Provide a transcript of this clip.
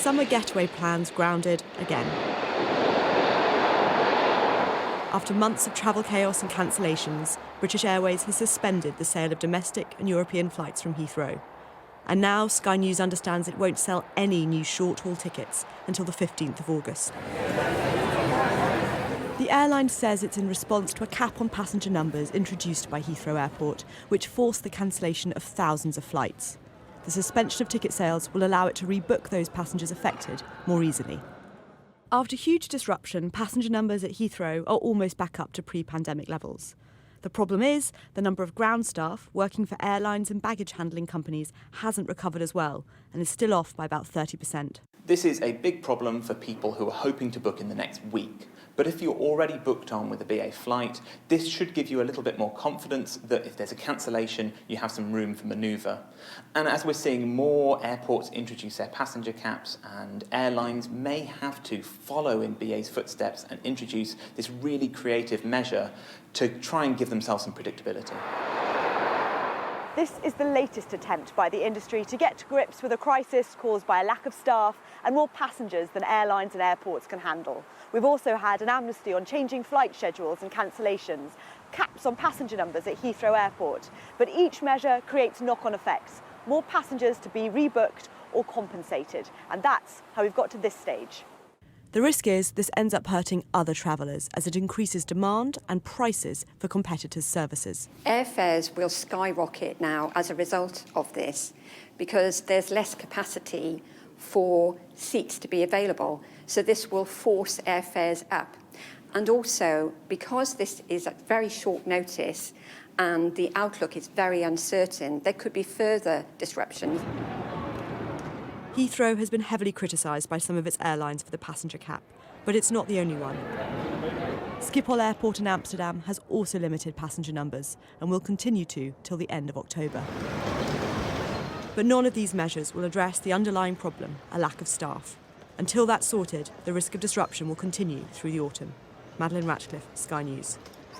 summer getaway plans grounded again. After months of travel chaos and cancellations, British Airways has suspended the sale of domestic and European flights from Heathrow. And now Sky News understands it won't sell any new short-haul tickets until the 15th of August. The airline says it's in response to a cap on passenger numbers introduced by Heathrow Airport, which forced the cancellation of thousands of flights. The suspension of ticket sales will allow it to rebook those passengers affected more easily. After huge disruption, passenger numbers at Heathrow are almost back up to pre-pandemic levels. The problem is the number of ground staff working for airlines and baggage handling companies hasn't recovered as well and is still off by about 30%. This is a big problem for people who are hoping to book in the next week. But if you're already booked on with a BA flight, this should give you a little bit more confidence that if there's a cancellation, you have some room for manoeuvre. And as we're seeing more airports introduce their passenger caps, and airlines may have to follow in BA's footsteps and introduce this really creative measure to try and give themselves some predictability. This is the latest attempt by the industry to get to grips with a crisis caused by a lack of staff and more passengers than airlines and airports can handle. We've also had an amnesty on changing flight schedules and cancellations, caps on passenger numbers at Heathrow Airport. But each measure creates knock-on effects, more passengers to be rebooked or compensated. And that's how we've got to this stage. The risk is this ends up hurting other travellers as it increases demand and prices for competitors' services. Airfares will skyrocket now as a result of this because there's less capacity for seats to be available. So this will force airfares up. And also, because this is at very short notice and the outlook is very uncertain, there could be further disruptions. Heathrow has been heavily criticised by some of its airlines for the passenger cap, but it's not the only one. Schiphol Airport in Amsterdam has also limited passenger numbers and will continue to till the end of October. But none of these measures will address the underlying problem, a lack of staff. Until that's sorted, the risk of disruption will continue through the autumn. Madeline Ratcliffe, Sky News.